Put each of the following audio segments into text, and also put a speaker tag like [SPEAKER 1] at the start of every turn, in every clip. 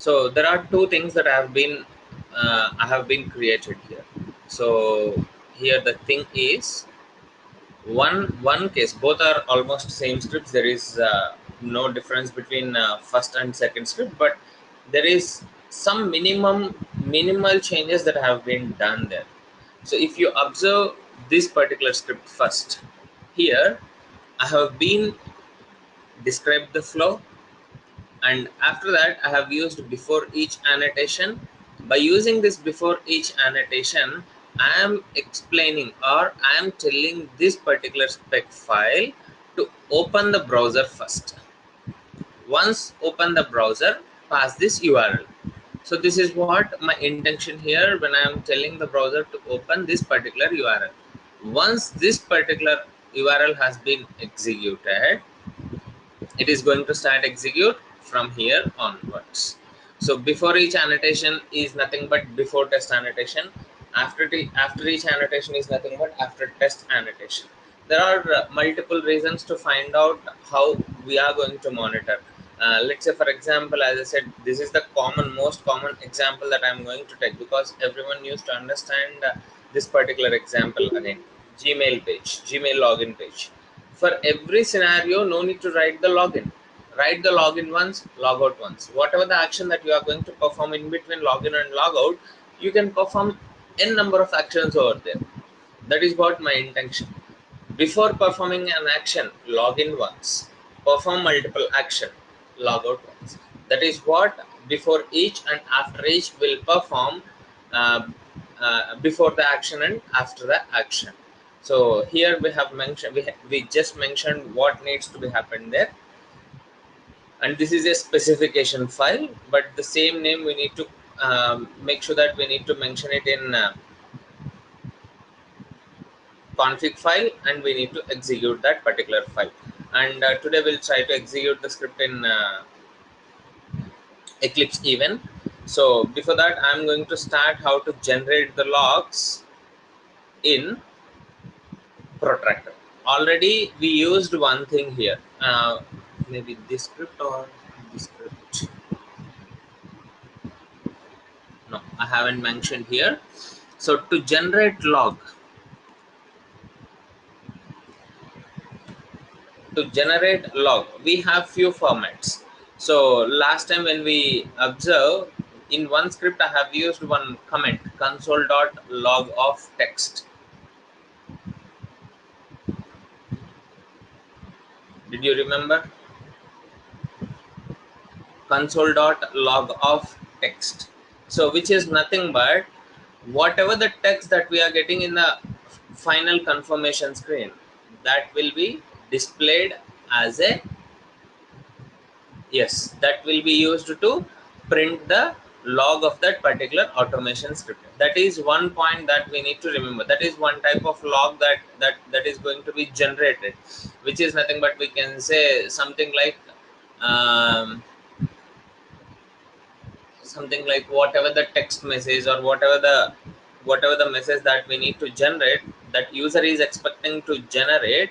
[SPEAKER 1] So there are two things that I have been created here. So here the thing is, one case, both are almost same scripts. There is no difference between first and second script, but there is some minimal changes that have been done there. So if you observe this particular script first, here I have been described the flow, and after that I have used before each annotation. By using this before each annotation, I am explaining, or I am telling this particular spec file to open the browser first. Once open the browser, pass this URL. So this is what my intention here when I am telling the browser to open this particular URL. Once this particular URL has been executed, it is going to start execute from here onwards. So before each annotation is nothing but before test annotation. After each annotation is nothing but after test annotation. There are multiple reasons to find out how we are going to monitor. Let's say, for example, as I said, this is the most common example that I'm going to take, because everyone used to understand this particular example again. Gmail login page. For every scenario, no need to write the login. Write the login once, log out once. Whatever the action that you are going to perform in between login and log out, you can perform n number of actions over there. That is what my intention. Before performing an action, log in once. Perform multiple action, log out once. That is what before each and after each will perform uh, before the action and after the action. So here we have mentioned, we just mentioned what needs to be happened there, and this is a specification file, but the same name we need to make sure that we need to mention it in config file, and we need to execute that particular file. And today we'll try to execute the script in Eclipse even. So before that, I'm going to start how to generate the logs in Protractor. Already we used one thing here, maybe this script or this script. No, I haven't mentioned here. So to generate log, we have few formats. So last time when we observe, in one script I have used one comment, console.log of text. Did you remember? Console.log of text. So which is nothing but whatever the text that we are getting in the final confirmation screen, that will be displayed as a yes, that will be used to print the log of that particular automation script. That is one point that we need to remember. That is one type of log that is going to be generated, which is nothing but we can say something like um, whatever the text message or whatever the message that we need to generate, that user is expecting to generate,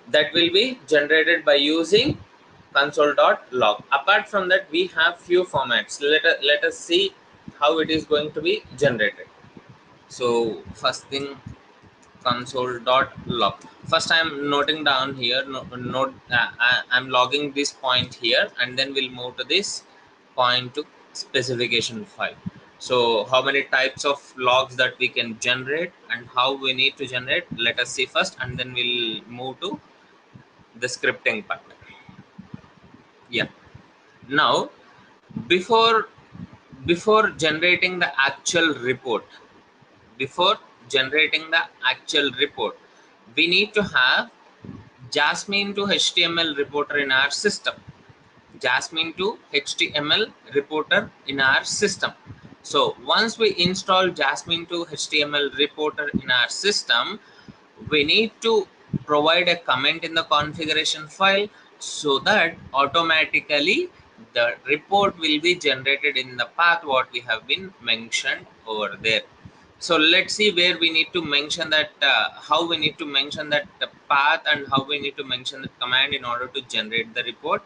[SPEAKER 1] that will be generated by using console.log. Apart from that, we have few formats. Let us see how it is going to be generated. So first thing, console.log. First I am noting down here, I'm logging this point here, and then we'll move to this point to specification file. So how many types of logs that we can generate and how we need to generate, let us see first, and then we'll move to the scripting part. Yeah. Now before generating the actual report, before generating the actual report, we need to have Jasmine to HTML reporter in our system. Jasmine to HTML reporter in our system. So once we install Jasmine to HTML reporter in our system, we need to provide a comment in the configuration file so that automatically the report will be generated in the path what we have been mentioned over there. So let's see where we need to mention that, how we need to mention that path and how we need to mention the command in order to generate the report.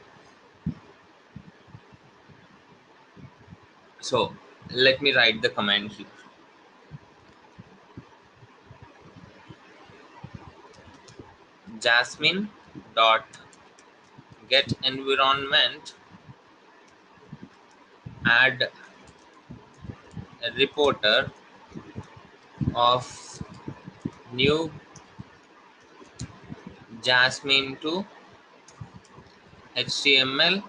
[SPEAKER 1] So let me write the command here. Jasmine dot get environment add a reporter of new Jasmine to HTML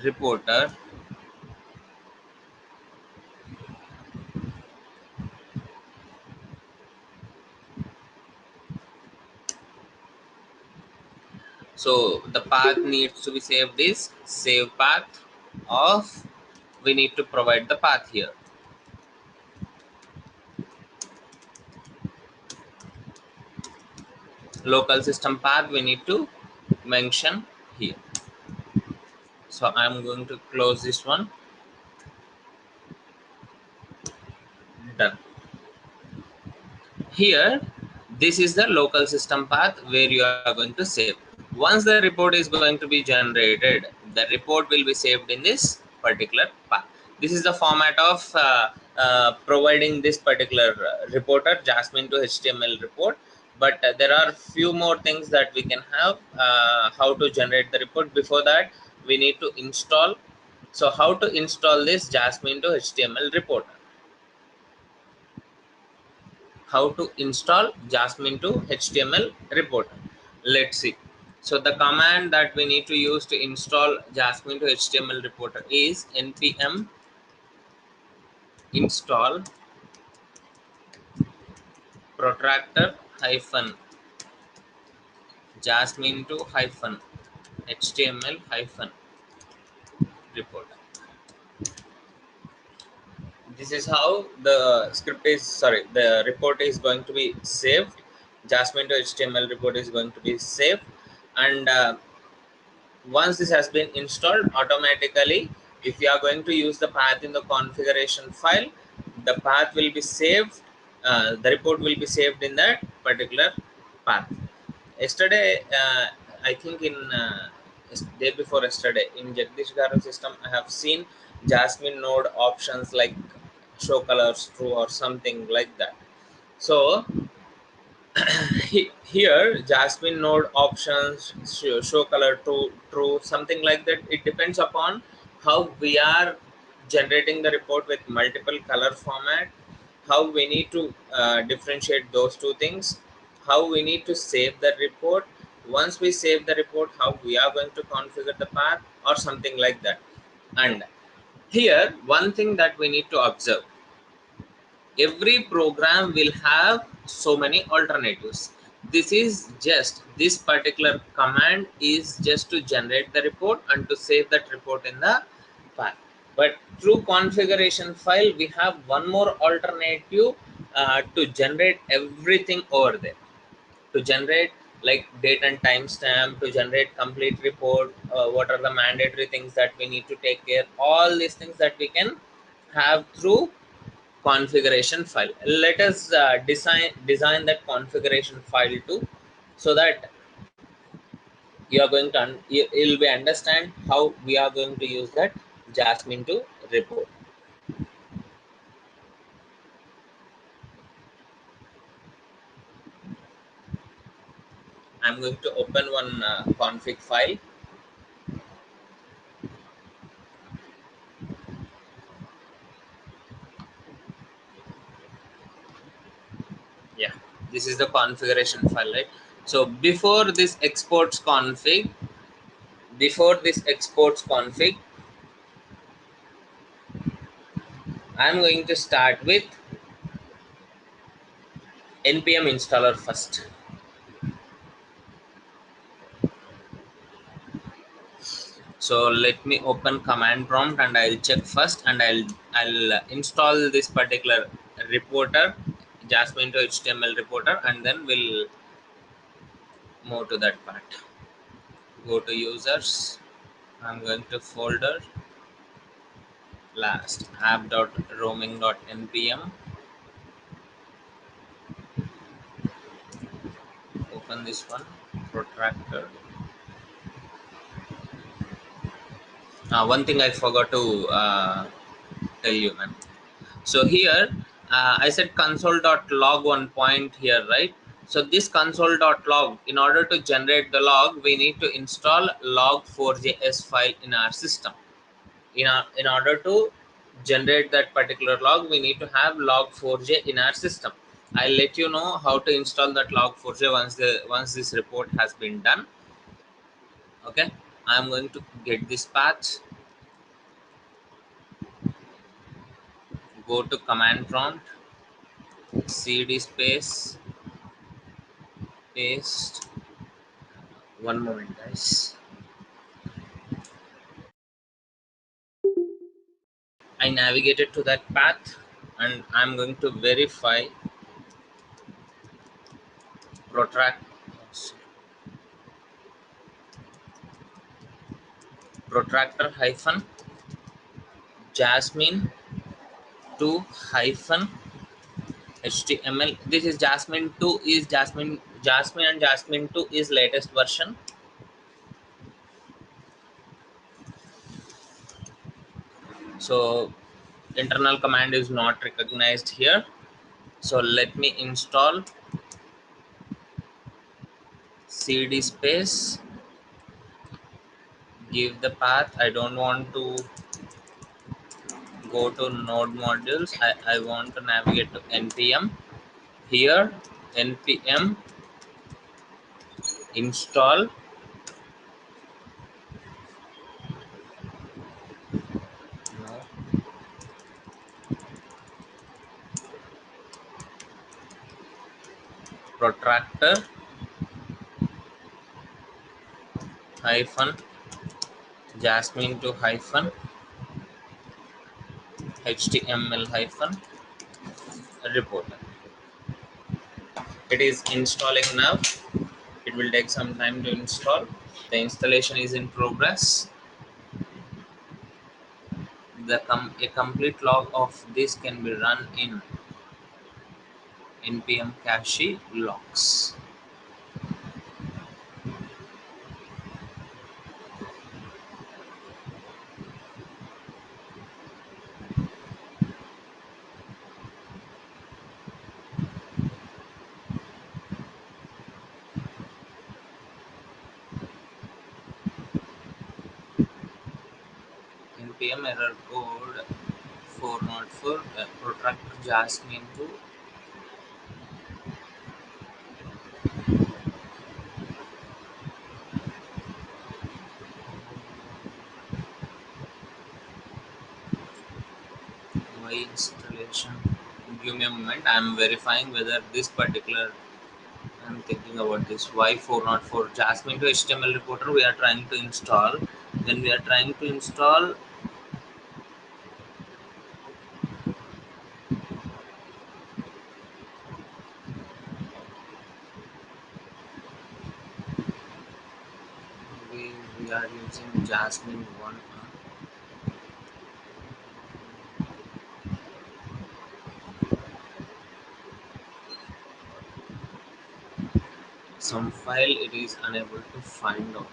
[SPEAKER 1] reporter. So the path needs to be saved is save path of, we need to provide the path here. Local system path we need to mention here. So I'm going to close this one. Done. Here, this is the local system path where you are going to save. Once the report is going to be generated, the report will be saved in this particular path. This is the format of providing this particular reporter, Jasmine to HTML report. But there are few more things that we can have, how to generate the report. Before that, we need to install. So how to install this Jasmine to HTML reporter? How to install Jasmine to HTML reporter. Let's see. So the command that we need to use to install Jasmine to HTML reporter is npm install protractor hyphen Jasmine to hyphen HTML hyphen reporter. This is how the script is, sorry, the report is going to be saved. Jasmine to HTML report is going to be saved, and once this has been installed, automatically, if you are going to use the path in the configuration file, the path will be saved, the report will be saved in that particular path. Yesterday, I think in day before yesterday, in Jagdish Garu system, I have seen Jasmine node options like show colors true or something like that. So here Jasmine node options show color to true, something like that. It depends upon how we are generating the report with multiple color format, how we need to differentiate those two things, how we need to save the report. Once we save the report, how we are going to configure the path or something like that. And here one thing that we need to observe, every program will have so many alternatives. This is just, this particular command is just to generate the report and to save that report in the path. But through configuration file, we have one more alternative to generate everything over there, to generate like date and timestamp, to generate complete report, what are the mandatory things that we need to take care, all these things that we can have through configuration file. Let us design that configuration file too, so that you are going to you'll be understand how we are going to use that Jasmine to report. I'm going to open one config file. Yeah, this is the configuration file, right? So before this exports config, I'm going to start with npm installer first. So let me open command prompt and I'll check first, and I'll install this particular reporter, Jasmine to HTML reporter, and then we'll move to that part. Go to users. I'm going to folder last app.roaming.npm. Open this one, protractor. One thing I forgot to tell you, man. So here I said console.log one point here, right? So this console.log, in order to generate the log, we need to install log4j.s file in our system. In order to generate that particular log, we need to have log4j in our system. I'll let you know how to install that log4j once this report has been done. Okay, I'm going to get this path, go to command prompt, cd space paste. One moment, guys. I navigated to that path and I'm going to verify protract protractor hyphen jasmine 2 hyphen html. This is jasmine 2 is jasmine and jasmine 2 is latest version. So internal command is not recognized here. So let me install cd space, give the path. I don't want to go to node modules. I want to navigate to npm. Here npm install no, protractor hyphen jasmine to hyphen html hyphen reporter. It is installing now. It will take some time to install. The installation is in progress. A complete log of this can be run in npm cache logs. npm error code 404 protractor jasmine to my installation. Give me a moment. I'm verifying whether this particular, I'm thinking about this Y404 Jasmine to HTML reporter we are trying to install. Then we are trying to install we are using Jasmine 1. Some file it is unable to find out.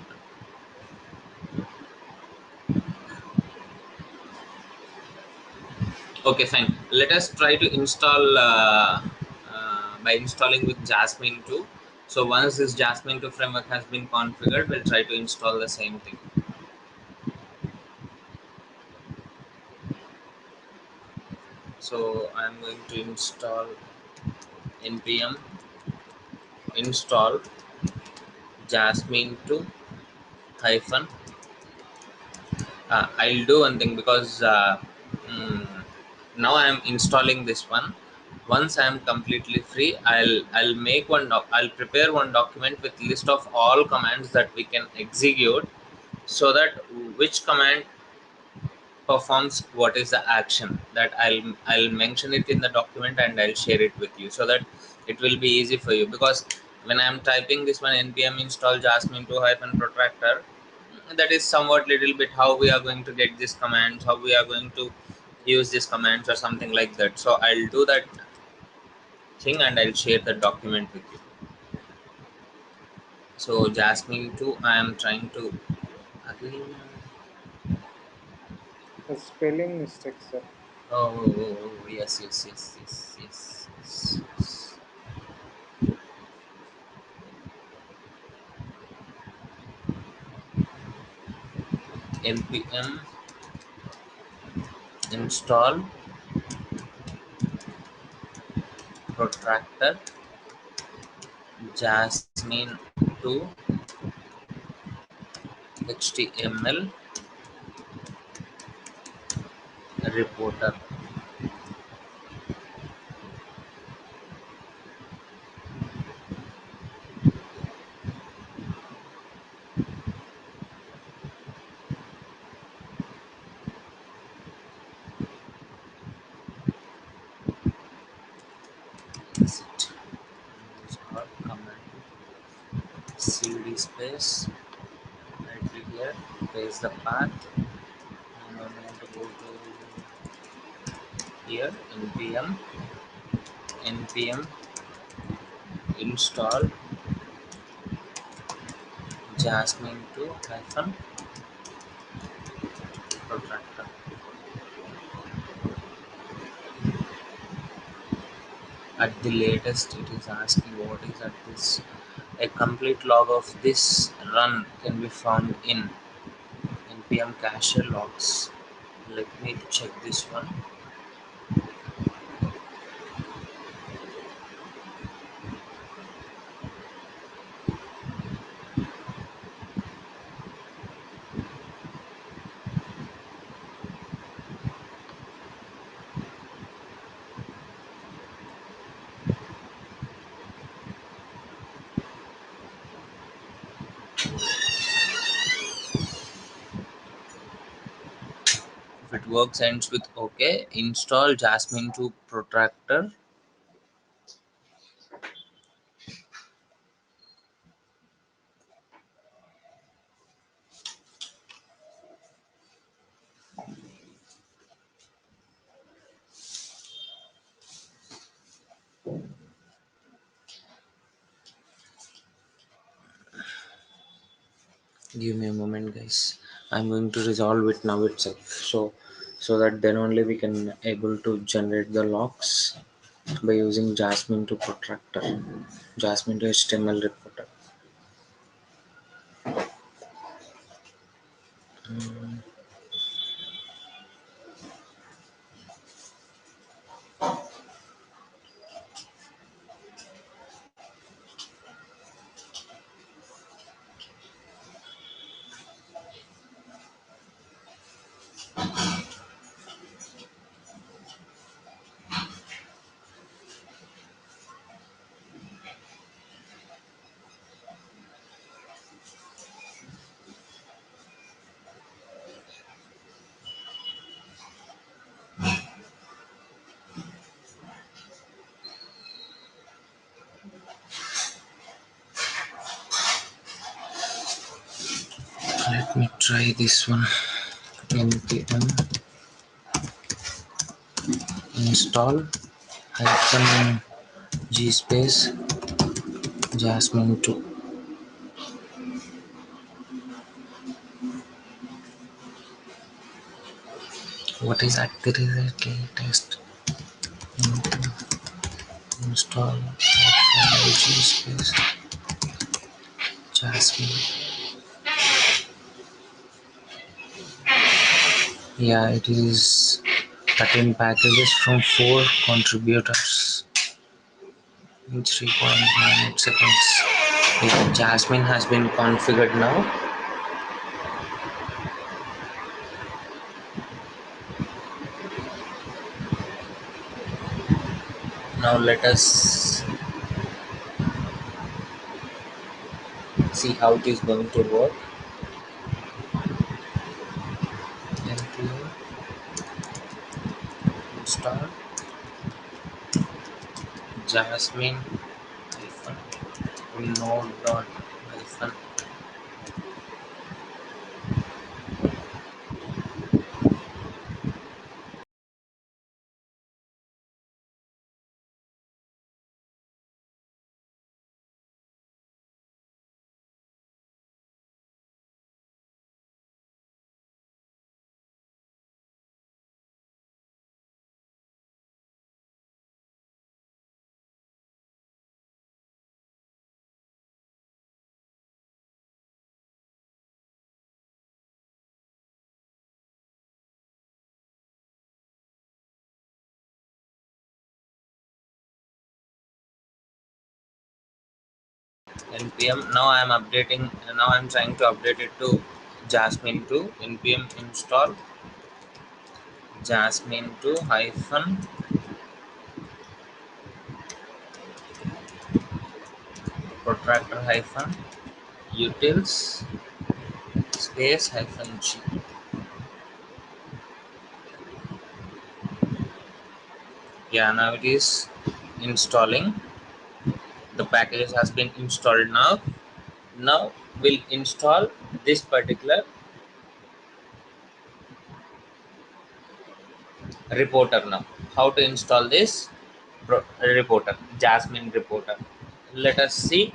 [SPEAKER 1] Okay, fine. Let us try to install by installing with Jasmine 2. So once this Jasmine 2 framework has been configured, we'll try to install the same thing. So I'm going to install npm install jasmine 2 hyphen. I'll do one thing because mm, now I'm installing this one. Once I'm completely free, I'll make I'll prepare one document with list of all commands that we can execute, so that which command performs what is the action, that I'll mention it in the document and I'll share it with you, so that it will be easy for you. Because when I'm typing this one npm install jasmine 2 hyphen protractor, that is somewhat little bit how we are going to get this commands, how we are going to use these commands or something like that. So I'll do that thing and I'll share the document with you. So jasmine 2 I am trying to again
[SPEAKER 2] A spelling mistake, sir.
[SPEAKER 1] Yes, yes, yes, yes, yes, yes, yes. npm install protractor jasmine to html reporter. Is it use our command cd space right here, paste the path, and I want to go to here npm install jasmine to hyphen protractor. At the latest, it is asking what is at this. A complete log of this run can be found in npm cache logs. Let me check this one. If it works, ends with OK. Install Jasmine to Protractor. Give me a moment, guys. I'm going to resolve it now itself. So that then only we can able to generate the logs by using Jasmine to Protractor, Jasmine to HTML reporter. Let me try this one. npm install hyphen g space Jasmine 2. What is accurately test? Install hyphen g space Jasmine. Yeah, it is 13 packages from 4 contributors in 3.98 seconds. Yeah, Jasmine has been configured now. Now let us see how it is going to work. npm install Jasmine hyphen node dot hyphen npm. Now I'm updating, now I'm trying to update it to Jasmine 2. npm install Jasmine 2 hyphen protractor hyphen utils space hyphen g. Yeah, now it is installing. The package has been installed now. Now we'll install this particular reporter. Now how to install this reporter, Jasmine reporter? Let us see.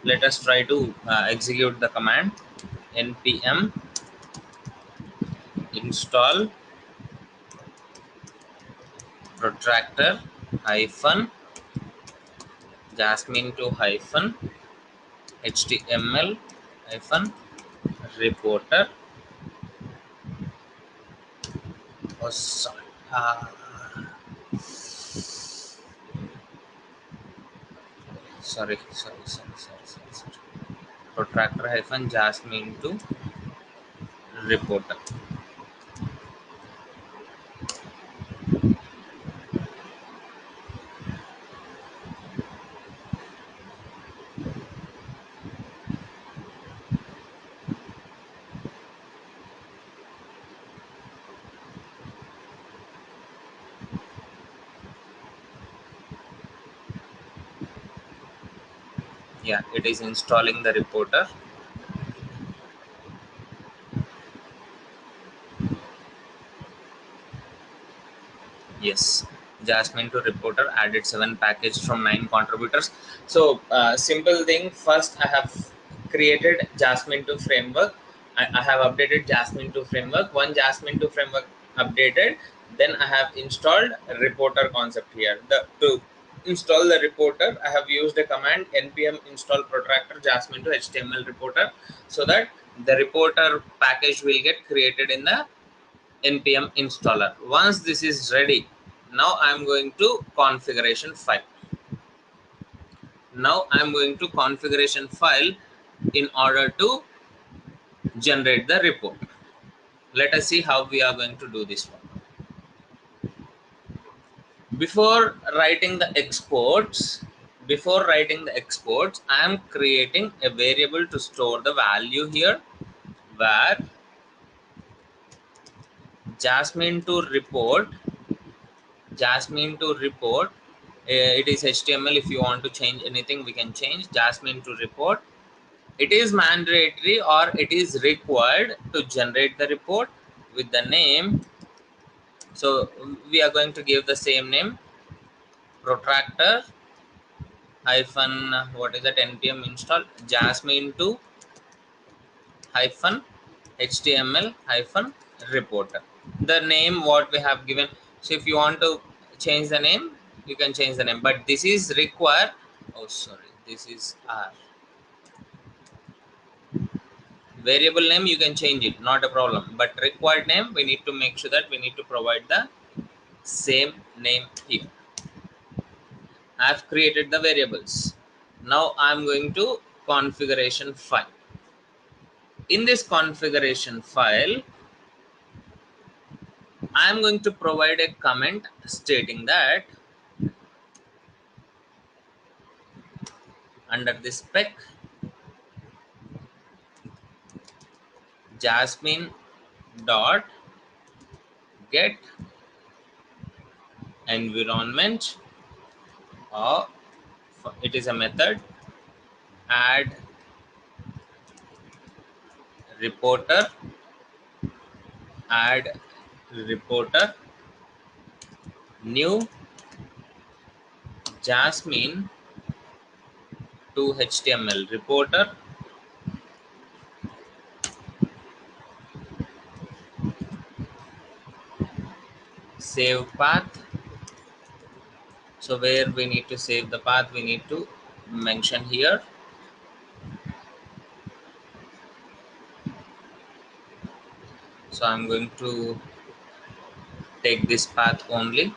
[SPEAKER 1] Let us try to execute the command npm install protractor hyphen Jasmine 2 hyphen html hyphen reporter. Oh, sorry. Sorry. Protractor hyphen Jasmine 2 reporter. Yeah, it is installing the reporter. Yes, Jasmine to reporter added 7 package from 9 contributors. So simple thing. First, I have created Jasmine to framework. I have updated Jasmine to framework. One Jasmine to framework updated. Then I have installed reporter concept here. To install the reporter, I have used a command npm install protractor Jasmine to HTML reporter, so that the reporter package will get created in the npm installer. Once this is ready, now I'm going to configuration file. Now I'm going to configuration file in order to generate the report. Let us see how we are going to do this one. Before writing the exports, I am creating a variable to store the value here, where Jasmine to report it is HTML. If you want to change anything, we can change Jasmine to report. It is mandatory or it is required to generate the report with the name. So we are going to give the same name, protractor hyphen what is that, npm install Jasmine to hyphen html hyphen reporter. The name what we have given. So if you want to change the name, you can change the name, but this is required. Oh sorry, this is r variable name. You can change it, not a problem, but required name, we need to make sure that we need to provide the same name here. I have created the variables. Now I'm going to configuration file. In this configuration file, I am going to provide a comment stating that under the spec Jasmine dot get environment, or it is a method, add reporter, add reporter, new Jasmine to HTML reporter, save path. So where we need to save the path, we need to mention here. So I'm going to take this path only.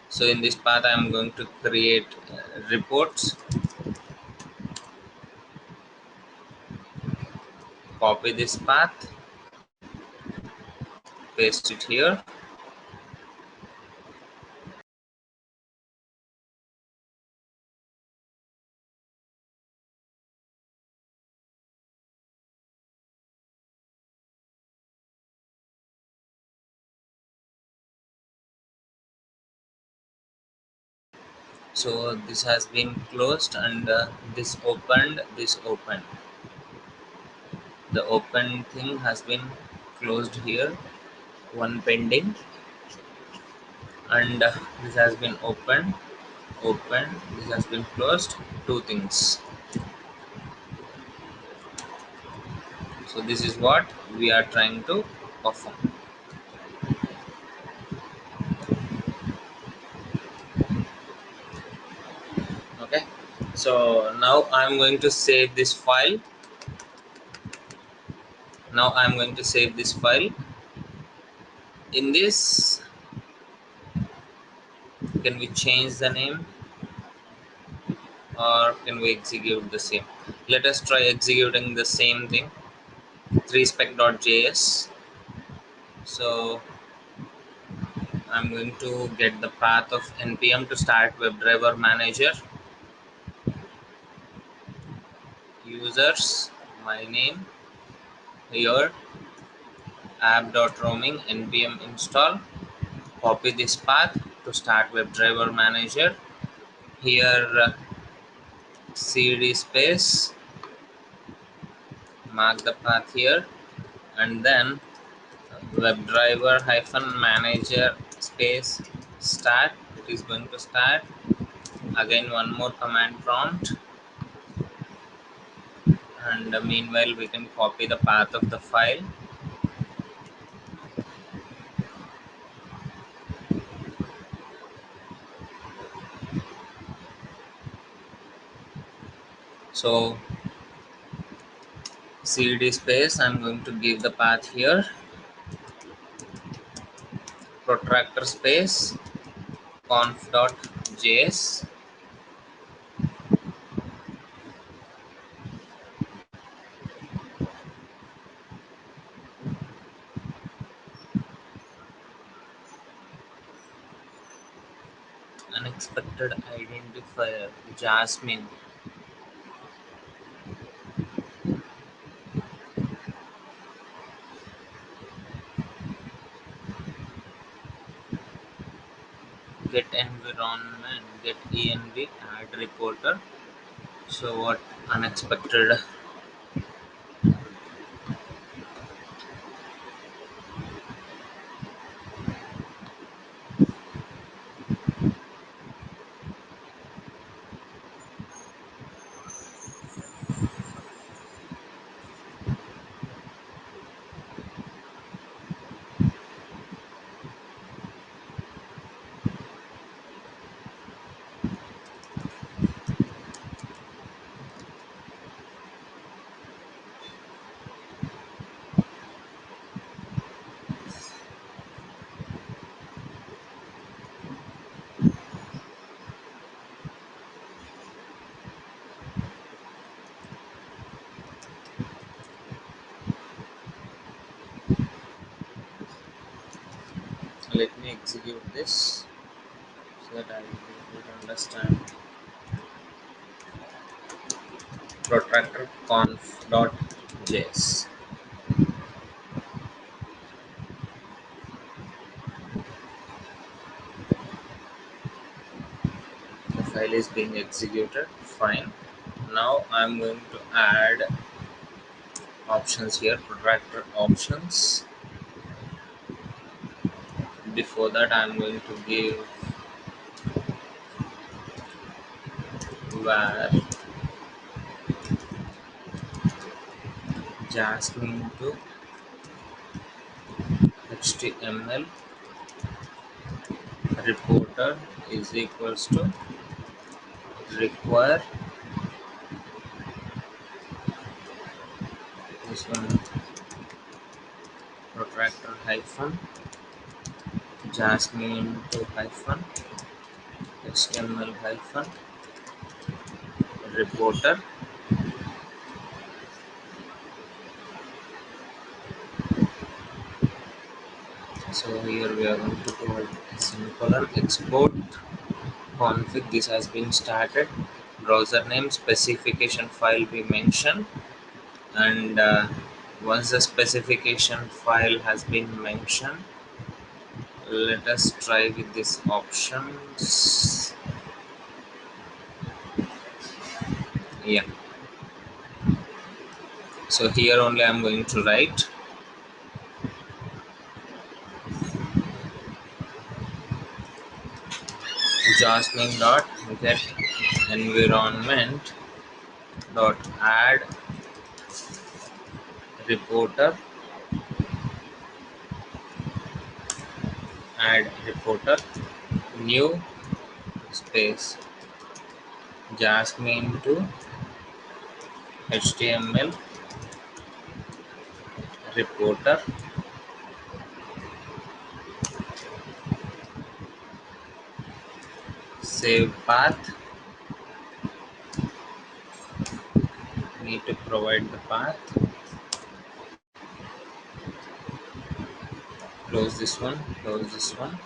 [SPEAKER 1] So in this path I am going to create reports. copy this path, paste it here. So this has been closed, and this opened, this opened. The open thing has been closed here, one pending, and this has been opened, this has been closed, two things. So this is what we are trying to perform. Okay, so now I'm going to save this file. Now I'm going to save this file. In this, can we change the name, or can we execute the same? Let us try executing the same thing, 3spec.js. So I'm going to get the path of npm to start WebDriver manager, users, my name, here, app.roaming, npm install, copy this path to start WebDriver manager, here cd space, mark the path here, and then WebDriver hyphen manager space start. It is going to start. Again, one more command prompt, and meanwhile we can copy the path of the file. So cd space, I'm going to give the path here, protractor space conf.js, unexpected identifier Jasmine, get environment, get env, add reporter. So what unexpected? Let me execute this so that I will be able to understand. Protractor conf.js. The file is being executed. Fine. Now I'm going to add options here. Protractor options. Before that, I'm going to give var Jasmine to HTML reporter is equals to require this one, protractor hyphen Jasmine to hyphen HTML hyphen reporter So here we are going to provide semicolon export config. This has been started. Browser name, specification file we mentioned, and once the specification file has been mentioned, let us try with these options. Yeah, so here only I'm going to write jasmine dot get environment dot reporter add reporter new space jasmine to html reporter save path. Need to provide the path. Close this one, close this one.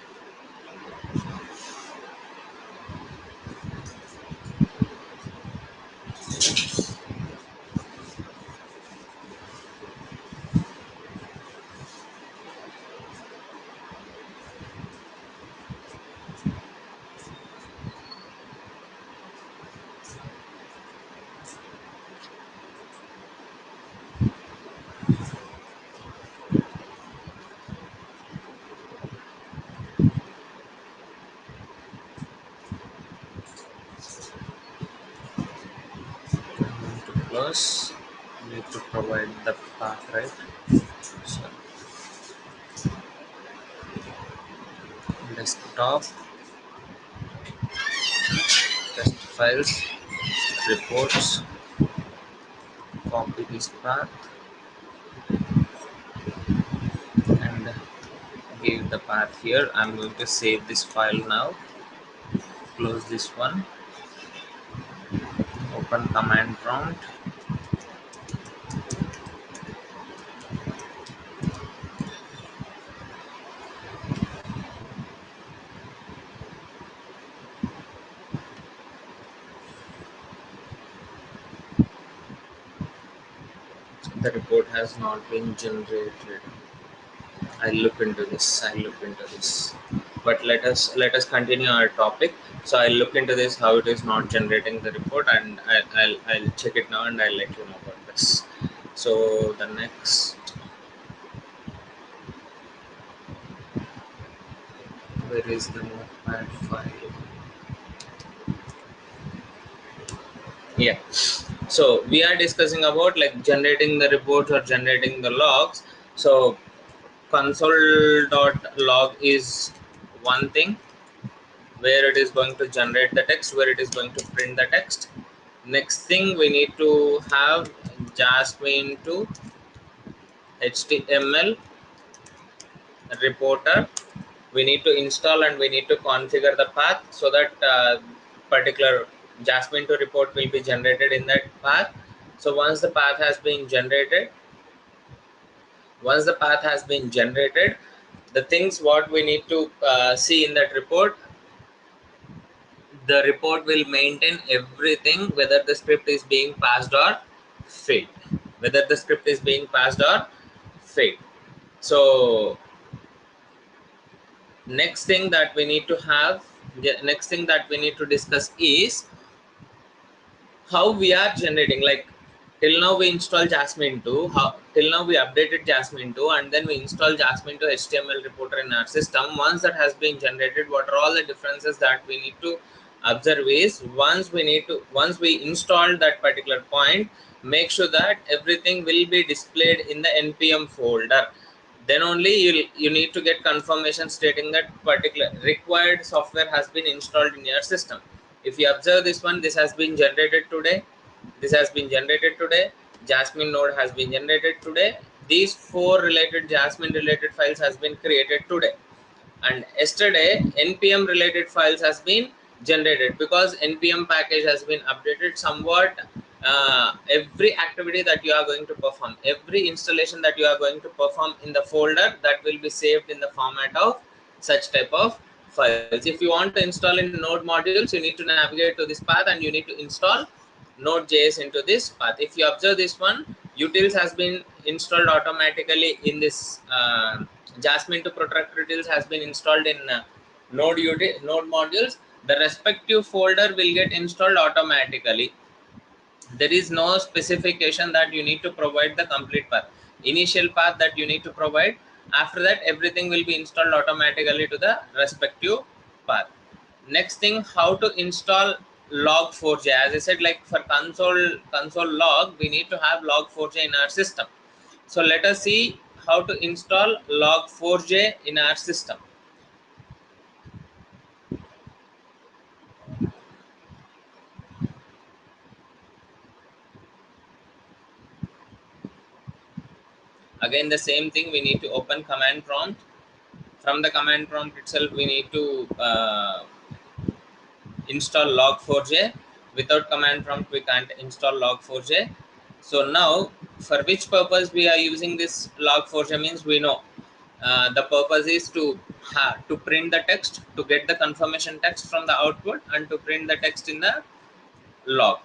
[SPEAKER 1] To close, need to provide the path, right? So desktop test files reports, copy this path and give the path here. I'm going to save this file now. Close this one, open command prompt. The report has not been generated. I'll look into this. I'll look into this. But let us continue our topic. So I'll look into this how it is not generating the report, and I'll check it now and I'll let you know about this. So the next, where is the notepad file? Yeah. So we are discussing about like generating the reports or generating the logs. So console.log is one thing where it is going to generate the text, where it is going to print the text. Next thing, we need to have jasmine to html reporter. We need to install and we need to configure the path so that particular jasmine to report will be generated in that path. So once the path has been generated, the things what we need to see in that report, the report will maintain everything, whether the script is being passed or failed, whether the script is being passed or failed. So next thing that we need to have, next thing that we need to discuss is how we are generating. Like till now we install jasmine 2, how till now we updated jasmine 2 and then we install jasmine to html reporter in our system. Once that has been generated, what are all the differences that we need to observe is, once we install that particular point, make sure that everything will be displayed in the npm folder. Then only you need to get confirmation stating that particular required software has been installed in your system. If you observe this one, this has been generated today, this has been generated today, jasmine node has been generated today, these four related jasmine related files has been created today, and yesterday npm related files has been generated because npm package has been updated somewhat every activity that you are going to perform, every installation that you are going to perform in the folder, that will be saved in the format of such type of files. If you want to install in node modules, you need to navigate to this path and you need to install node.js into this path. If you observe this one, utils has been installed automatically in this Jasmine to Protractor utils has been installed in node modules. The respective folder will get installed automatically. There is no specification that you need to provide the complete path, initial path that you need to provide. After that, everything will be installed automatically to the respective path. Next thing, how to install log4j. As I said, like for console log, we need to have log4j in our system. So let us see how to install log4j in our system. Again, the same thing, we need to open command prompt. From the command prompt itself, we need to install log4j. Without command prompt, we can't install log4j. So now, for which purpose we are using this log4j means we know. The purpose is to print the text, to get the confirmation text from the output, and to print the text in the log.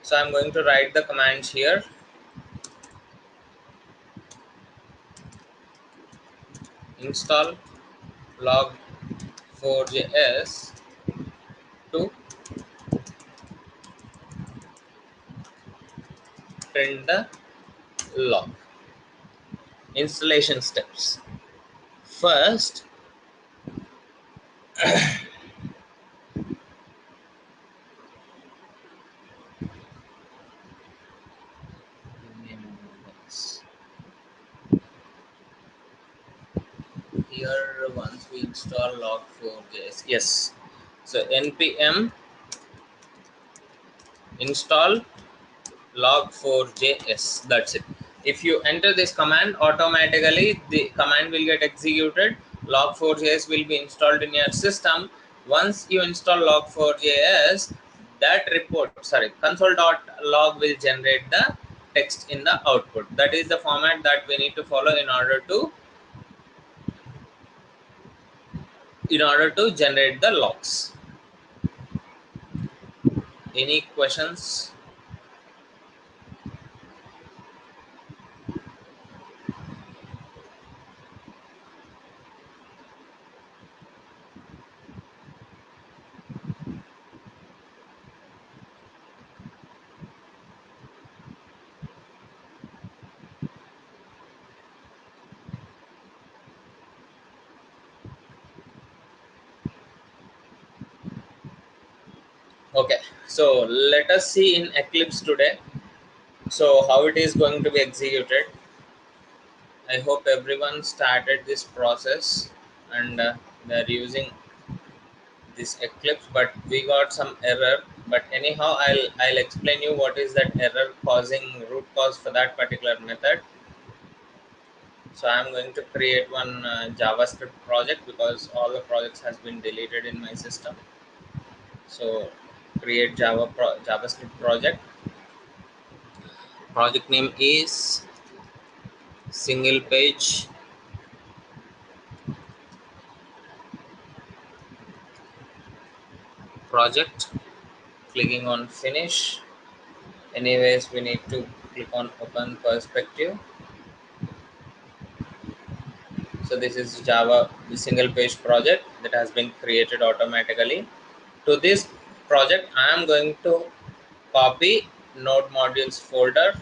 [SPEAKER 1] So I'm going to write the commands here. Install log4j to print the log. Installation steps. First, here once we install log4j, yes. So npm install log4js, that's it. If you enter this command, automatically the command will get executed. Log4js will be installed in your system. Once you install log4js, that report, sorry, console.log will generate the text in the output. That is the format that we need to follow in order to generate the logs. Any questions? Okay, so let us see in Eclipse today. So how it is going to be executed. I hope everyone started this process and they're using this Eclipse, but we got some error. But anyhow, I'll explain you what is that error causing, root cause for that particular method. So I'm going to create one JavaScript project because all the projects has been deleted in my system. So create JavaScript project. Project name is single page project. Clicking on finish. Anyways, we need to click on open perspective. So this is Java single page project that has been created automatically. To this project, I am going to copy node modules folder.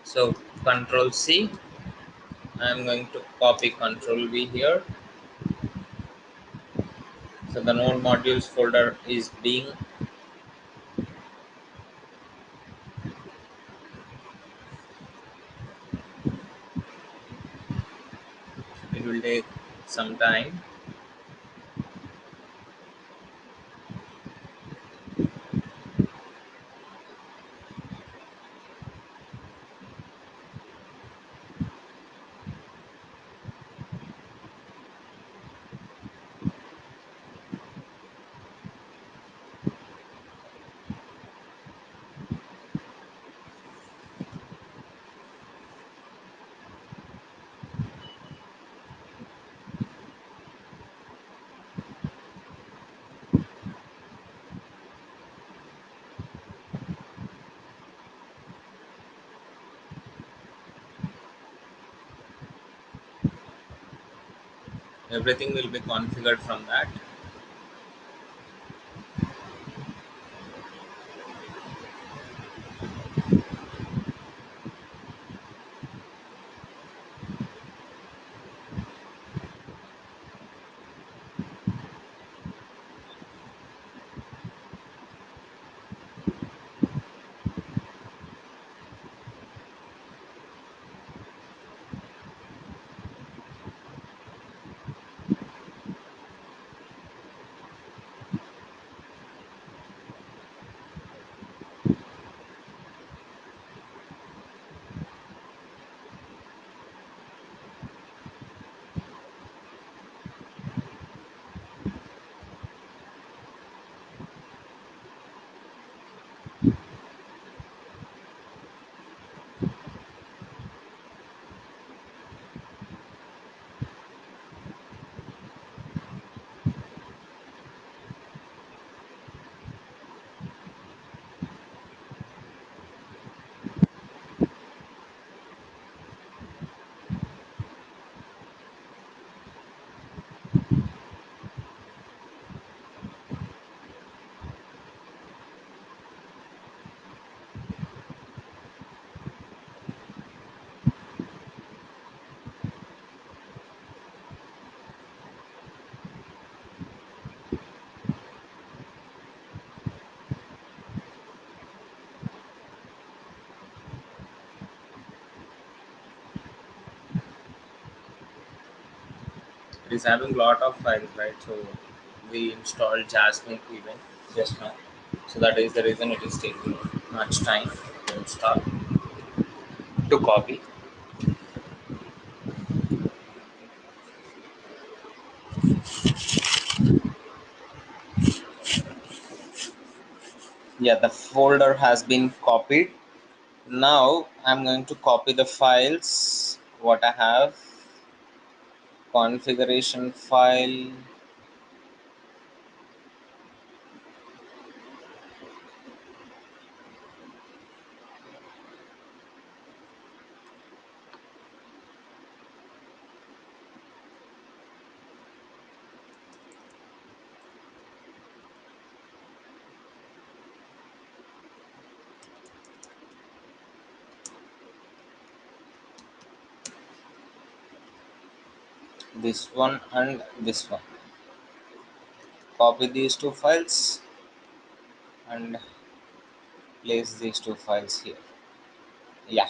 [SPEAKER 1] So Control C. I am going to copy Control V here. So the node modules folder is being, it will take some time. everything will be configured from that. It is having lot of files, right? So we installed Jasmine even just now. So that is the reason it is taking much time to install, to copy. Yeah, the folder has been copied. Now I'm going to copy the files what I have. Configuration file. This one and this one. Copy these two files and place these two files here. Yeah.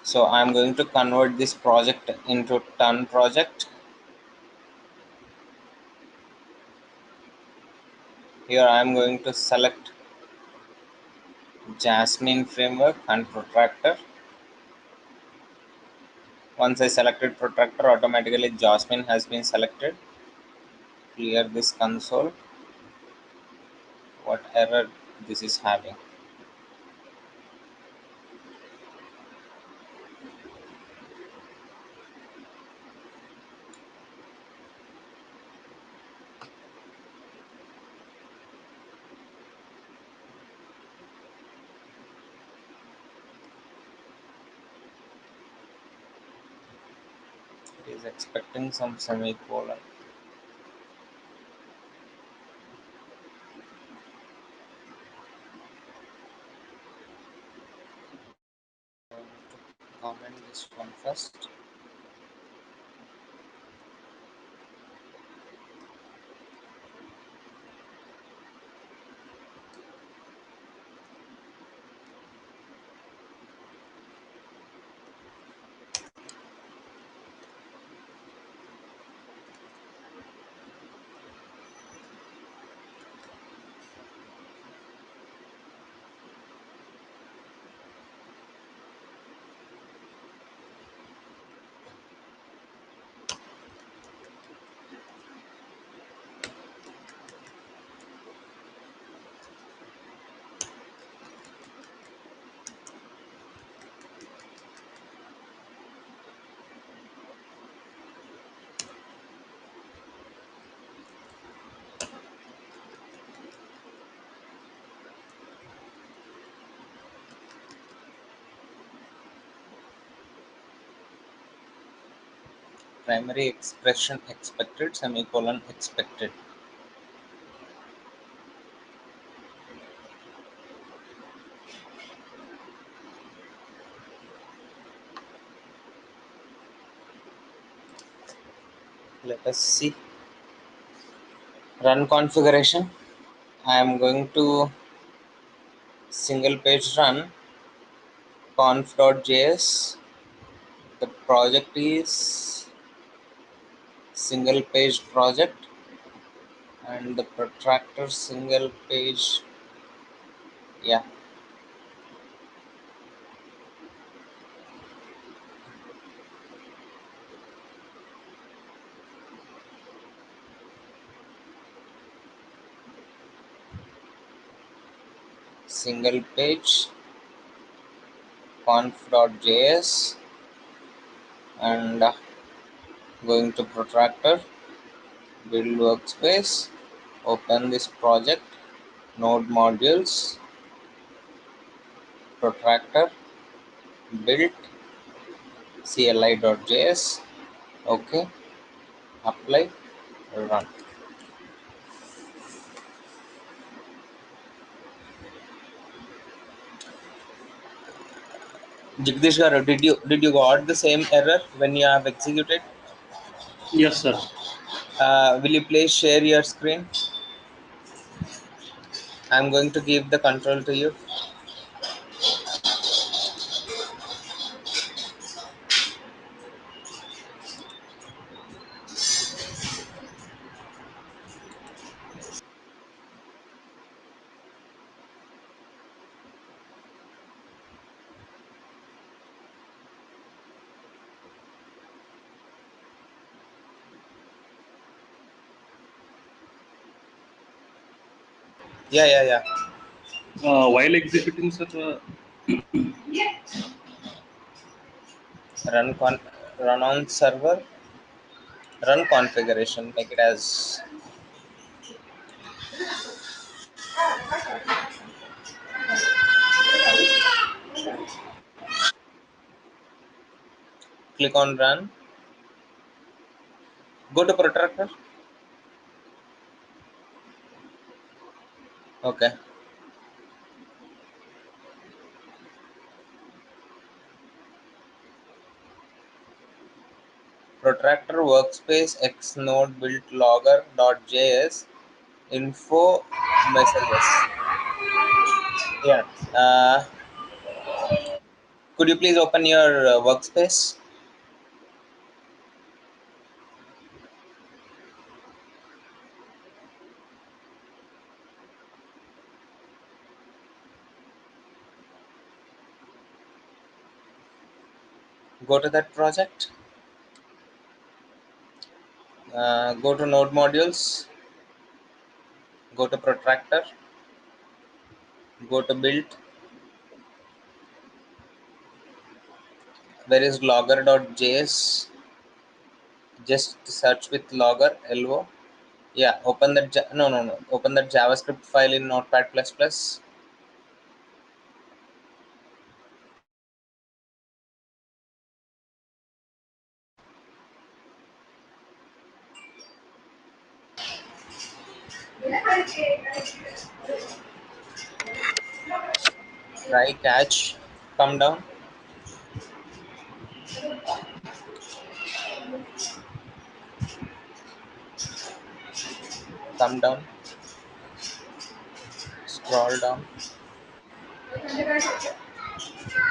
[SPEAKER 1] So I'm going to convert this project into ton project. Here I'm going to select Jasmine framework and Protractor. Once I selected Protractor, automatically Jasmine has been selected. Clear this console. What error this is having? It is expecting some semicolon. Comment this one first. Primary expression expected, semicolon expected. Let us see. Run configuration. I am going to single page run conf.js. The project is single page project, and the protractor single page, yeah, single page conf.js, and going to protractor, build workspace, open this project, node modules, protractor, build cli.js, okay, apply, run. Jagdish garu, did you got the same error when you have executed?
[SPEAKER 2] Yes, sir.
[SPEAKER 1] Will you please share your screen? I'm going to give the control to you. Yeah, yeah, yeah.
[SPEAKER 2] While executing, sir,
[SPEAKER 1] Run run on server, run configuration, make it as click on run, go to protractor, okay, protractor workspace x node build logger.js info messages, yeah, could you please open your workspace? Go to that project, go to node modules, go to protractor, go to build, where is logger.js, just search with logger lo, yeah, open that no, open that javascript file in notepad plus plus. Try catch, come down, come down, scroll down,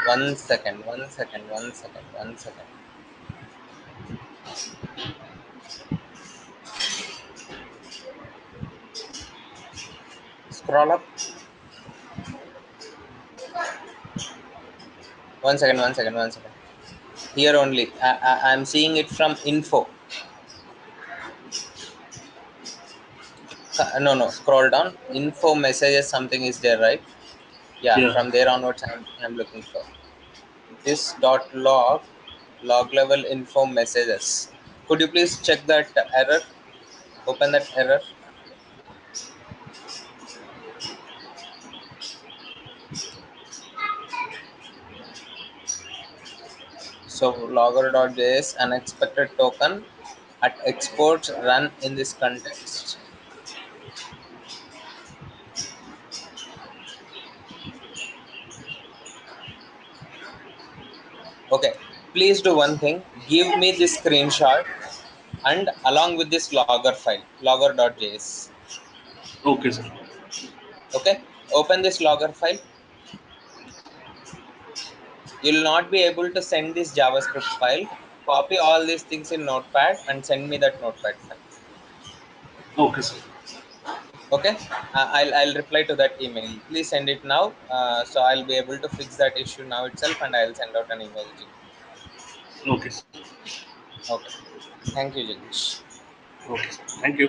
[SPEAKER 1] 1 second, 1 second, 1 second, 1 second, scroll up, 1 second, 1 second, 1 second, here only, I'm seeing it from info. No, scroll down, info messages, something is there, right? Yeah,
[SPEAKER 2] yeah.
[SPEAKER 1] from there onwards I'm looking for this dot log level info messages. Could you please check that error, open that error, So logger.js unexpected token at exports run in this context. Okay, please do one thing. Give me this screenshot and along with this logger file, logger.js.
[SPEAKER 2] Okay, sir.
[SPEAKER 1] Okay, open this logger file. You'll not be able to send this JavaScript file. Copy all these things in Notepad and send me that Notepad file.
[SPEAKER 2] Okay, sir.
[SPEAKER 1] Okay, I'll reply to that email. Please send it now. So I'll be able to fix that issue now itself, and I'll send out an email to you.
[SPEAKER 2] Okay, sir.
[SPEAKER 1] Okay, thank you, Jagdish.
[SPEAKER 2] Okay, sir. Thank you.